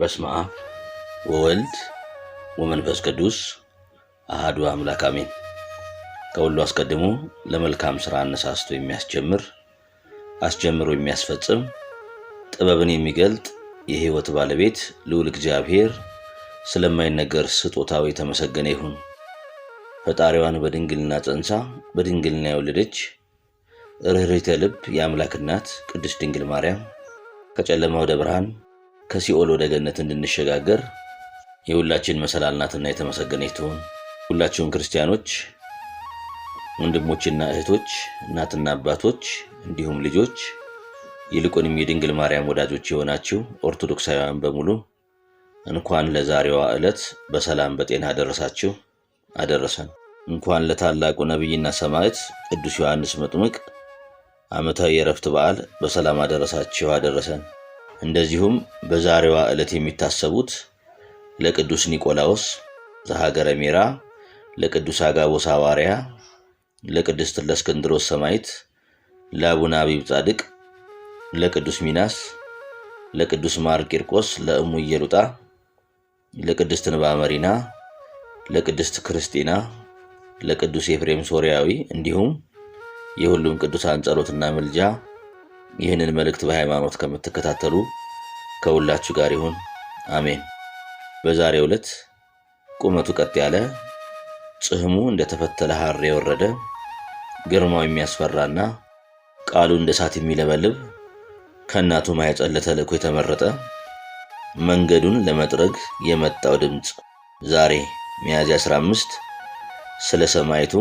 በስመ አብ ወወልድ ወመንፈስ ቅዱስ አሐዱ አምላክ አሜን። ከሁሉ አስቀድሞ ለመልካም ሥራ አነሳስቶ የሚያስጀምር አስጀምሮ የሚያስፈጽም ጥበብን የሚገልጥ የሕይወት ባለቤት ልዑል እግዚአብሔር ስለማይነገር ስጦታው የተመሰገነ ይሁን። ፈጣሪዋን በድንግልና ጸንሳ በድንግልና የወለደች ርኅርኅተ ልብ የአምላክ እናት ቅድስት ድንግል ማርያም ከጨለማ ወደ ብርሃን ከሲኦል ወደ ገነት እንድንሸጋገር የሁላችን መሰላል ናትና የተመሰገነች ትሁን። ሁላችሁም ክርስቲያኖች ወንድሞችና እህቶች፣ እናትና አባቶች እንዲሁም ልጆች ይልቁንም የድንግል ማርያም ወዳጆች የሆናችሁ ኦርቶዶክሳውያን በሙሉ እንኳን ለዛሬዋ ዕለት በሰላም በጤና አደረሳችሁ አደረሰን። እንኳን ለታላቁ ነቢይና ሰማዕት ቅዱስ ዮሐንስ መጥምቅ ዓመታዊ የዕረፍት በዓል በሰላም አደረሳችሁ አደረሰን። እንደዚሁም በዛሬዋ ዕለት የሚታሰቡት ለቅዱስ ኒቆላዎስ ዘሀገረ ሜራ፣ ለቅዱስ አጋቦስ ሐዋርያ፣ ለቅድስት እለእስክንድሮስ ሰማዕት፣ ለአቡነ አቢብ ጻድቅ፣ ለቅዱስ ሚናስ፣ ለቅዱስ ማር ቂርቆስ ለእሙ ኢየሉጣ፣ ለቅድስት ንባ መሪና፣ ለቅድስት ክርስቲና፣ ለቅዱስ ኤፍሬም ሶርያዊ እንዲሁም የሁሉም ቅዱሳን ጸሎትና ምልጃ ይህንን መልእክት በሃይማኖት ከምትከታተሉ ከሁላችሁ ጋር ይሁን፣ አሜን። በዛሬው ዕለት ቁመቱ ቀጥ ያለ ጽሕሙ እንደተፈተለ ሐር የወረደ ግርማው የሚያስፈራና ቃሉ እንደ እሳት የሚለበልብ ከእናቱ ማኅፀን ለተልእኮ የተመረጠ መንገዱን ለመጥረግ የመጣው ድምፅ ዛሬ ሚያዝያ 15 ስለ ሰማዕቱ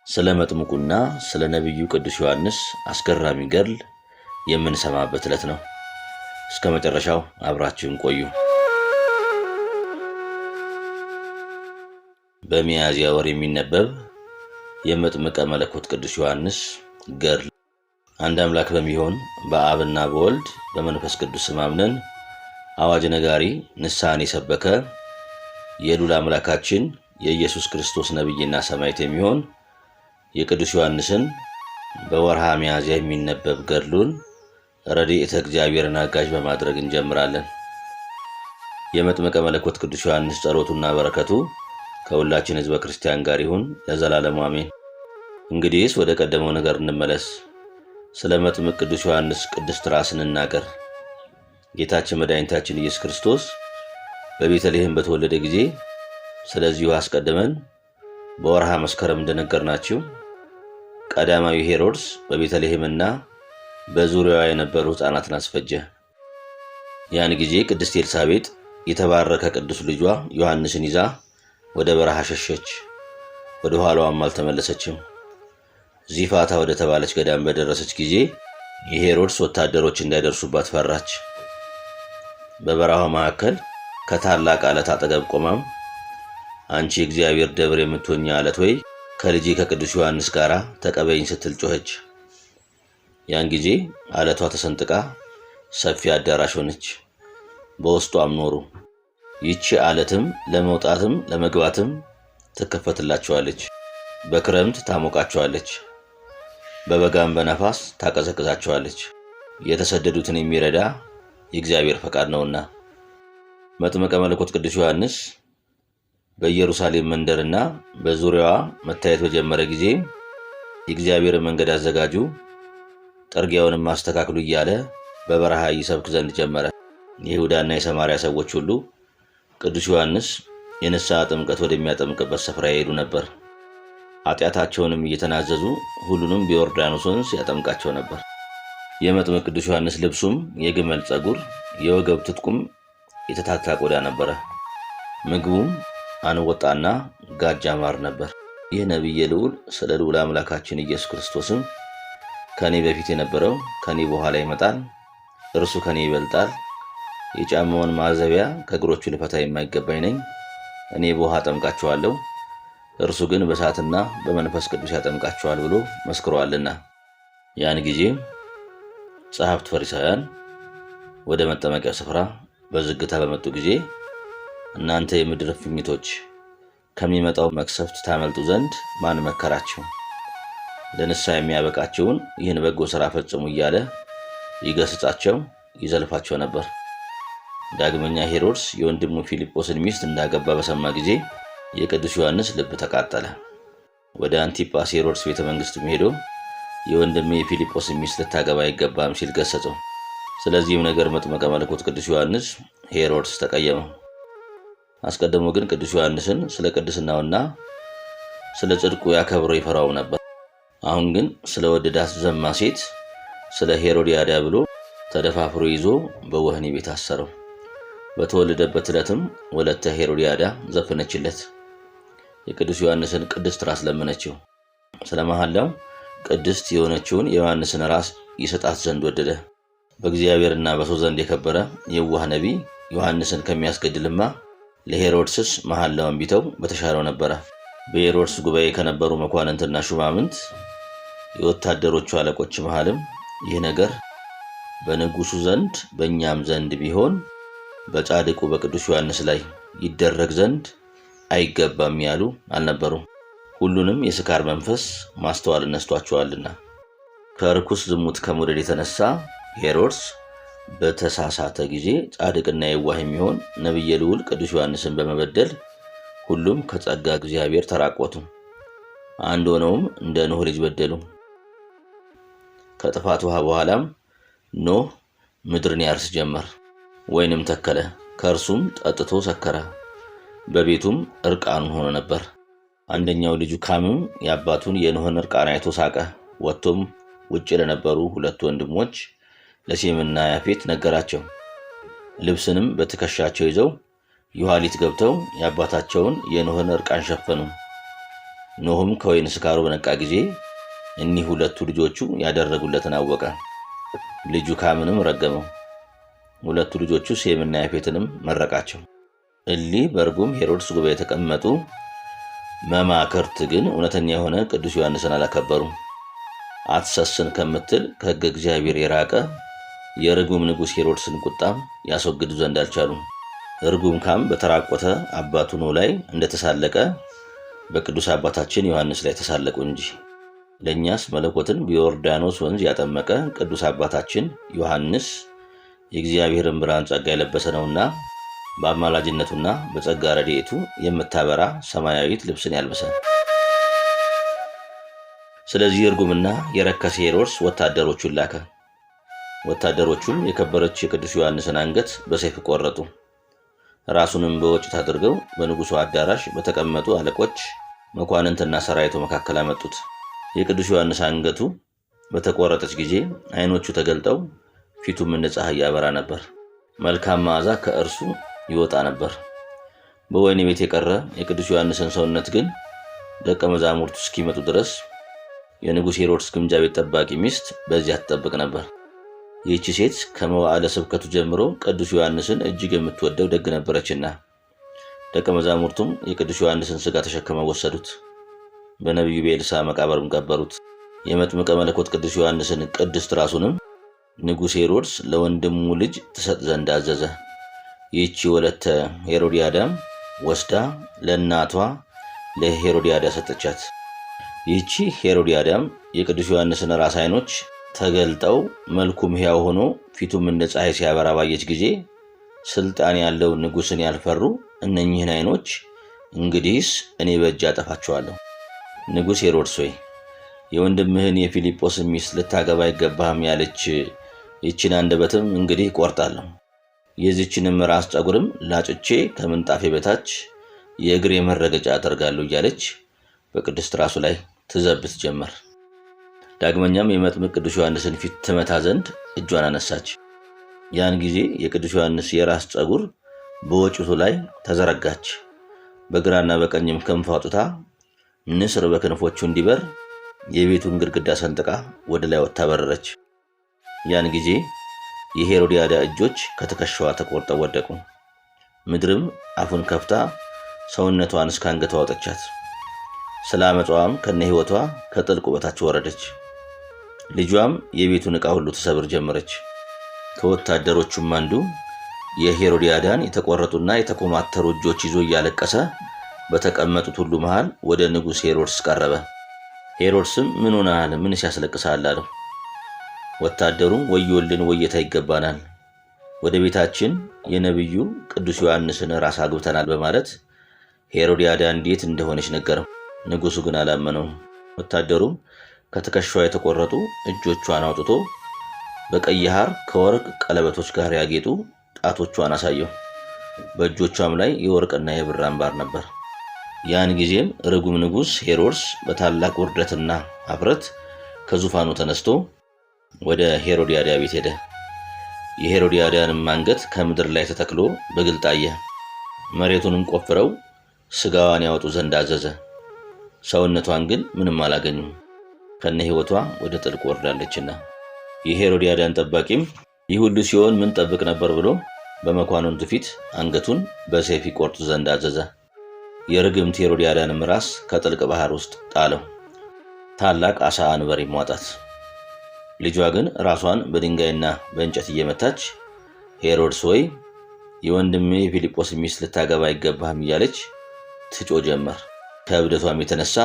ስለ መጥምቁና ስለ ነቢዩ ቅዱስ ዮሐንስ አስገራሚ ገድል የምንሰማበት ዕለት ነው። እስከ መጨረሻው አብራችሁን ቆዩ። በሚያዝያ ወር የሚነበብ የመጥምቀ መለኮት ቅዱስ ዮሐንስ ገድል። አንድ አምላክ በሚሆን በአብና በወልድ በመንፈስ ቅዱስ ስም አምነን አዋጅ ነጋሪ ንስሐን የሰበከ የልዑል አምላካችን የኢየሱስ ክርስቶስ ነቢይና ሰማዕት የሚሆን የቅዱስ ዮሐንስን በወርሃ ሚያዝያ የሚነበብ ገድሉን ረድኤተ እግዚአብሔርን አጋዥ በማድረግ እንጀምራለን። የመጥምቀ መለኮት ቅዱስ ዮሐንስ ጸሎቱና በረከቱ ከሁላችን ሕዝበ ክርስቲያን ጋር ይሁን ለዘላለሙ አሜን። እንግዲህስ ወደ ቀደመው ነገር እንመለስ። ስለ መጥምቅ ቅዱስ ዮሐንስ ቅድስት ራስ እንናገር። ጌታችን መድኃኒታችን ኢየሱስ ክርስቶስ በቤተልሔም በተወለደ ጊዜ ስለዚሁ አስቀድመን በወርሃ መስከረም እንደነገርናችሁ ቀዳማዊ ሄሮድስ በቤተልሔምና በዙሪያዋ የነበሩ ሕፃናትን አስፈጀ። ያን ጊዜ ቅድስት ኤልሳቤጥ የተባረከ ቅዱስ ልጇ ዮሐንስን ይዛ ወደ በረሃ ሸሸች። ወደ ኋላዋም አልተመለሰችም። ዚፋታ ወደ ተባለች ገዳም በደረሰች ጊዜ የሄሮድስ ወታደሮች እንዳይደርሱባት ፈራች። በበረሃው መካከል ከታላቅ ዓለት አጠገብ ቆማም አንቺ እግዚአብሔር ደብር የምትሆኝ ዓለት ወይ ከልጄ ከቅዱስ ዮሐንስ ጋር ተቀበይኝ ስትል ጮኸች። ያን ጊዜ ዓለቷ ተሰንጥቃ ሰፊ አዳራሽ ሆነች፣ በውስጧም ኖሩ። ይቺ ዓለትም ለመውጣትም ለመግባትም ትከፈትላቸዋለች። በክረምት ታሞቃቸዋለች፣ በበጋም በነፋስ ታቀዘቅዛቸዋለች። የተሰደዱትን የሚረዳ የእግዚአብሔር ፈቃድ ነውና። መጥምቀ መለኮት ቅዱስ ዮሐንስ በኢየሩሳሌም መንደርና በዙሪያዋ መታየት በጀመረ ጊዜ የእግዚአብሔርን መንገድ አዘጋጁ፣ ጠርጊያውንም ማስተካከሉ እያለ በበረሃ ይሰብክ ዘንድ ጀመረ። የይሁዳና የሰማርያ ሰዎች ሁሉ ቅዱስ ዮሐንስ የንስሐ ጥምቀት ወደሚያጠምቅበት ስፍራ ይሄዱ ነበር። ኃጢአታቸውንም እየተናዘዙ ሁሉንም በዮርዳኖስ ወንዝ ያጠምቃቸው ነበር። የመጥምቅ ቅዱስ ዮሐንስ ልብሱም የግመል ጸጉር፣ የወገብ ትጥቁም የተታታ ቆዳ ነበረ። ምግቡም አንወጣና ጋጃ ማር ነበር። ይህ ነቢየ ልዑል ስለ ልዑል አምላካችን ኢየሱስ ክርስቶስም ከኔ በፊት የነበረው ከኔ በኋላ ይመጣል፣ እርሱ ከኔ ይበልጣል፣ የጫማውን ማዘቢያ ከእግሮቹ ልፈታ የማይገባኝ ነኝ። እኔ በውሃ አጠምቃችኋለሁ፣ እርሱ ግን በእሳትና በመንፈስ ቅዱስ ያጠምቃችኋል ብሎ መስክሯልና። ያን ጊዜ ጸሐፍት ፈሪሳውያን ወደ መጠመቂያው ስፍራ በዝግታ በመጡ ጊዜ እናንተ የምድር እፉኝቶች ከሚመጣው መቅሰፍት ታመልጡ ዘንድ ማን መከራችሁ? ለንስሐ የሚያበቃቸውን ይህን በጎ ሥራ ፈጽሙ እያለ ይገስጻቸው፣ ይዘልፋቸው ነበር። ዳግመኛ ሄሮድስ የወንድሙ ፊልጶስን ሚስት እንዳገባ በሰማ ጊዜ የቅዱስ ዮሐንስ ልብ ተቃጠለ። ወደ አንቲጳስ ሄሮድስ ቤተ መንግሥትም ሄዶ የወንድሜ የፊልጶስን ሚስት ልታገባ አይገባም ሲል ገሰጸው። ስለዚህም ነገር መጥምቀ መለኮት ቅዱስ ዮሐንስ ሄሮድስ ተቀየመው። አስቀድሞ ግን ቅዱስ ዮሐንስን ስለ ቅድስናውና ስለ ጽድቁ ያከብረው ይፈራው ነበር። አሁን ግን ስለ ወደዳት ዘማ ሴት ስለ ሄሮድያዳ ብሎ ተደፋፍሮ ይዞ በወህኒ ቤት አሰረው። በተወለደበት ዕለትም ወለተ ሄሮድያዳ ዘፈነችለት። የቅዱስ ዮሐንስን ቅድስት ራስ ለመነችው። ስለ መሐላው ቅድስት የሆነችውን የዮሐንስን ራስ ይሰጣት ዘንድ ወደደ። በእግዚአብሔርና በሰው ዘንድ የከበረ የዋህ ነቢይ ዮሐንስን ከሚያስገድልማ ለሄሮድስስ መሐላውን ቢተው በተሻለው ነበረ። በሄሮድስ ጉባኤ ከነበሩ መኳንንትና ሹማምንት የወታደሮቹ አለቆች መሃልም ይህ ነገር በንጉሱ ዘንድ በእኛም ዘንድ ቢሆን በጻድቁ በቅዱስ ዮሐንስ ላይ ይደረግ ዘንድ አይገባም ያሉ አልነበሩም። ሁሉንም የስካር መንፈስ ማስተዋል ነስቷቸዋልና። ከርኩስ ዝሙት ከመውደድ የተነሳ ሄሮድስ በተሳሳተ ጊዜ ጻድቅና የዋህ የሚሆን ነቢየ ልዑል ቅዱስ ዮሐንስን በመበደል ሁሉም ከጸጋ እግዚአብሔር ተራቆቱ። አንድ ሆነውም እንደ ኖህ ልጅ በደሉ። ከጥፋት ውሃ በኋላም ኖህ ምድርን ያርስ ጀመር፣ ወይንም ተከለ። ከእርሱም ጠጥቶ ሰከረ፣ በቤቱም እርቃኑን ሆኖ ነበር። አንደኛው ልጁ ካምም የአባቱን የኖህን እርቃን አይቶ ሳቀ። ወጥቶም ውጭ ለነበሩ ሁለት ወንድሞች ለሴምና ያፌት ነገራቸው። ልብስንም በትከሻቸው ይዘው የኋሊት ገብተው የአባታቸውን የኖህን እርቃን ሸፈኑ። ኖህም ከወይን ስካሩ በነቃ ጊዜ እኒህ ሁለቱ ልጆቹ ያደረጉለትን አወቀ። ልጁ ካምንም ረገመው። ሁለቱ ልጆቹ ሴምና ያፌትንም መረቃቸው። እሊህ በርጉም ሄሮድስ ጉባኤ የተቀመጡ መማክርት ግን እውነተኛ የሆነ ቅዱስ ዮሐንስን አላከበሩም። አትሰስን ከምትል ከሕገ እግዚአብሔር የራቀ የርጉም ንጉሥ ሄሮድስን ቁጣም ያስወግዱ ዘንድ አልቻሉም። ርጉም ካም በተራቆተ አባቱ ኖህ ላይ እንደተሳለቀ በቅዱስ አባታችን ዮሐንስ ላይ ተሳለቁ እንጂ። ለእኛስ መለኮትን በዮርዳኖስ ወንዝ ያጠመቀ ቅዱስ አባታችን ዮሐንስ የእግዚአብሔርን ብርሃን ጸጋ የለበሰ ነውና በአማላጅነቱና በጸጋ ረድኤቱ የምታበራ ሰማያዊት ልብስን ያልብሰን። ስለዚህ እርጉምና የረከሰ ሄሮድስ ወታደሮቹን ላከ። ወታደሮቹም የከበረች የቅዱስ ዮሐንስን አንገት በሰይፍ ቆረጡ። ራሱንም በወጭት አድርገው በንጉሡ አዳራሽ በተቀመጡ አለቆች፣ መኳንንትና ሰራዊቱ መካከል አመጡት። የቅዱስ ዮሐንስ አንገቱ በተቆረጠች ጊዜ ዓይኖቹ ተገልጠው ፊቱም እንደ ፀሐይ ያበራ ነበር። መልካም መዓዛ ከእርሱ ይወጣ ነበር። በወህኒ ቤት የቀረ የቅዱስ ዮሐንስን ሰውነት ግን ደቀ መዛሙርቱ እስኪመጡ ድረስ የንጉሥ ሄሮድስ ግምጃ ቤት ጠባቂ ሚስት በዚያ ትጠብቅ ነበር። ይህቺ ሴት ከመዋዕለ ስብከቱ ጀምሮ ቅዱስ ዮሐንስን እጅግ የምትወደው ደግ ነበረችና ደቀ መዛሙርቱም የቅዱስ ዮሐንስን ሥጋ ተሸክመው ወሰዱት። በነቢዩ በኤልሳዕ መቃብርም ቀበሩት። የመጥምቀ መለኮት ቅዱስ ዮሐንስን ቅድስት ራሱንም ንጉሥ ሄሮድስ ለወንድሙ ልጅ ትሰጥ ዘንድ አዘዘ። ይህቺ ወለተ ሄሮድያዳም ወስዳ ለእናቷ ለሄሮድያዳ ሰጠቻት። ይህቺ ሄሮድያዳም የቅዱስ ዮሐንስን ራስ ዓይኖች ተገልጠው መልኩም ሕያው ሆኖ ፊቱም እንደ ፀሐይ ሲያበራ ባየች ጊዜ ስልጣን ያለው ንጉሥን ያልፈሩ እነኚህን ዓይኖች እንግዲህስ እኔ በእጅ አጠፋቸዋለሁ። ንጉሥ ሄሮድስ ሆይ የወንድምህን የፊልጶስን ሚስት ልታገባ አይገባህም ያለች ይህችን አንደበትም እንግዲህ ቆርጣለሁ። የዚችንም ራስ ፀጉርም ላጭቼ ከምንጣፌ በታች የእግሬ መረገጫ አደርጋለሁ እያለች በቅድስት ራሱ ላይ ትዘብት ጀመር። ዳግመኛም የመጥምቅ ቅዱስ ዮሐንስን ፊት ትመታ ዘንድ እጇን አነሳች። ያን ጊዜ የቅዱስ ዮሐንስ የራስ ፀጉር በወጭቱ ላይ ተዘረጋች። በግራና በቀኝም ክንፍ አውጥታ ንስር በክንፎቹ እንዲበር የቤቱን ግድግዳ ሰንጥቃ ወደ ላይ ወጥታ በረረች። ያን ጊዜ የሄሮድያዳ እጆች ከትከሻዋ ተቆርጠው ወደቁ። ምድርም አፉን ከፍታ ሰውነቷን እስከ አንገቷ አወጠቻት። ስለ ዓመፃዋም ከነ ሕይወቷ ከጥልቁ በታች ወረደች። ልጇም የቤቱን ዕቃ ሁሉ ትሰብር ጀመረች። ከወታደሮቹም አንዱ የሄሮድያዳን የተቆረጡና የተኮማተሩ እጆች ይዞ እያለቀሰ በተቀመጡት ሁሉ መሃል ወደ ንጉሥ ሄሮድስ ቀረበ። ሄሮድስም ምን ሆነሃል? ምንስ ያስለቅሳል አለው። ወታደሩም ወዮልን፣ ወየታ ይገባናል፣ ወደ ቤታችን የነቢዩ ቅዱስ ዮሐንስን ራስ አግብተናል በማለት ሄሮድያዳ እንዴት እንደሆነች ነገረው። ንጉሡ ግን አላመነውም። ወታደሩም ከትከሻዋ የተቆረጡ እጆቿን አውጥቶ በቀይ ሐር ከወርቅ ቀለበቶች ጋር ያጌጡ ጣቶቿን አሳየው። በእጆቿም ላይ የወርቅና የብር አምባር ነበር። ያን ጊዜም ርጉም ንጉሥ ሄሮድስ በታላቅ ውርደትና ኀፍረት ከዙፋኑ ተነስቶ ወደ ሄሮድያዳ ቤት ሄደ። የሄሮድያዳንም አንገት ከምድር ላይ ተተክሎ በግልጥ አየ። መሬቱንም ቆፍረው ሥጋዋን ያወጡ ዘንድ አዘዘ። ሰውነቷን ግን ምንም አላገኙም፣ ከነ ሕይወቷ ወደ ጥልቅ ወርዳለችና። የሄሮድያዳን ጠባቂም ይህ ሁሉ ሲሆን ምን ጠብቅ ነበር ብሎ በመኳንንቱ ፊት አንገቱን በሰይፍ ይቆርጡ ዘንድ አዘዘ። የርግምት ሄሮድያዳንም ራስ ከጥልቅ ባህር ውስጥ ጣለው፣ ታላቅ ዓሣ አንበሪም ዋጣት። ልጇ ግን ራሷን በድንጋይና በእንጨት እየመታች ሄሮድስ ሆይ የወንድሜ የፊልጶስ ሚስት ልታገባ አይገባህም እያለች ትጮ ጀመር። ከእብደቷም የተነሳ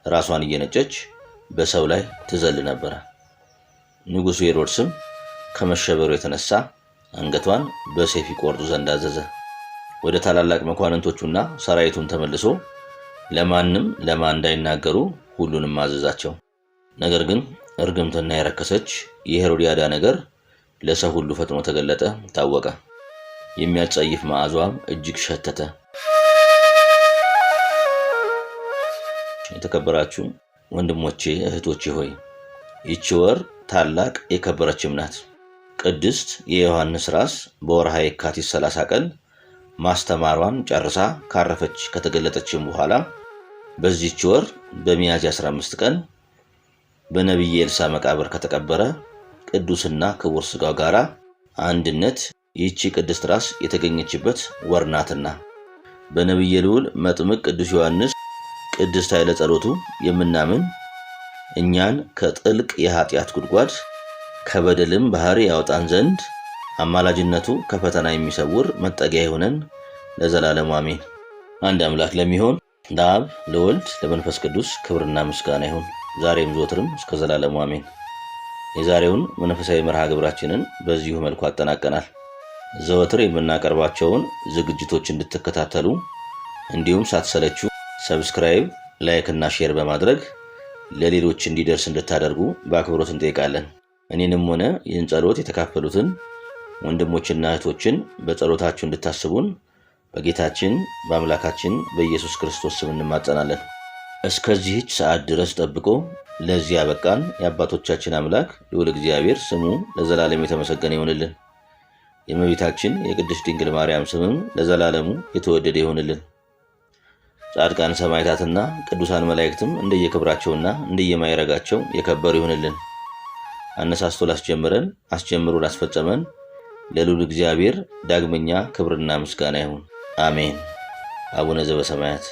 ራሷን እየነጨች በሰው ላይ ትዘል ነበረ። ንጉሡ ሄሮድስም ከመሸበሩ የተነሳ አንገቷን በሰይፍ ይቆርጡ ዘንድ አዘዘ። ወደ ታላላቅ መኳንንቶቹና ሰራዊቱም ተመልሶ ለማንም እንዳይናገሩ ሁሉንም አዘዛቸው። ነገር ግን እርግምትና የረከሰች የሄሮድያዳ ነገር ለሰው ሁሉ ፈጥኖ ተገለጠ፣ ታወቀ። የሚያጸይፍ መዓዛዋም እጅግ ሸተተ። የተከበራችሁ ወንድሞቼ እህቶቼ ሆይ ይህች ወር ታላቅ የከበረችም ናት። ቅድስት የዮሐንስ ራስ በወርሃ የካቲት 30 ቀን ማስተማሯን ጨርሳ ካረፈች ከተገለጠችም በኋላ በዚህች ወር በሚያዝያ 15 ቀን በነቢይ ኤልሳ መቃብር ከተቀበረ ቅዱስና ክቡር ሥጋው ጋር አንድነት ይህች ቅድስት ራስ የተገኘችበት ወር ናትና በነቢየ ልዑል መጥምቅ ቅዱስ ዮሐንስ ቅድስት ኃይለ ጸሎቱ የምናምን እኛን ከጥልቅ የኃጢአት ጉድጓድ ከበደልም ባህር ያወጣን ዘንድ አማላጅነቱ ከፈተና የሚሰውር መጠጊያ ይሆነን ለዘላለሙ አሜን። አንድ አምላክ ለሚሆን ለአብ ለወልድ ለመንፈስ ቅዱስ ክብርና ምስጋና ይሁን ዛሬም ዘወትርም እስከ ዘላለሙ አሜን። የዛሬውን መንፈሳዊ መርሃ ግብራችንን በዚሁ መልኩ አጠናቀናል። ዘወትር የምናቀርባቸውን ዝግጅቶች እንድትከታተሉ እንዲሁም ሳትሰለቹ ሰብስክራይብ፣ ላይክ እና ሼር በማድረግ ለሌሎች እንዲደርስ እንድታደርጉ በአክብሮት እንጠይቃለን። እኔንም ሆነ ይህን ጸሎት የተካፈሉትን ወንድሞችና እህቶችን በጸሎታችሁ እንድታስቡን በጌታችን በአምላካችን በኢየሱስ ክርስቶስ ስም እንማጸናለን። እስከዚህች ሰዓት ድረስ ጠብቆ ለዚህ ያበቃን የአባቶቻችን አምላክ ልዑል እግዚአብሔር ስሙ ለዘላለም የተመሰገነ ይሁንልን። የእመቤታችን የቅድስት ድንግል ማርያም ስምም ለዘላለሙ የተወደደ ይሁንልን። ጻድቃን ሰማዕታትና ቅዱሳን መላእክትም እንደየክብራቸውና እንደየማይረጋቸው የከበሩ ይሁንልን። አነሳስቶ ላስጀመረን አስጀምሮ ላስፈጸመን ለልዑል እግዚአብሔር ዳግመኛ ክብርና ምስጋና ይሁን፣ አሜን። አቡነ ዘበሰማያት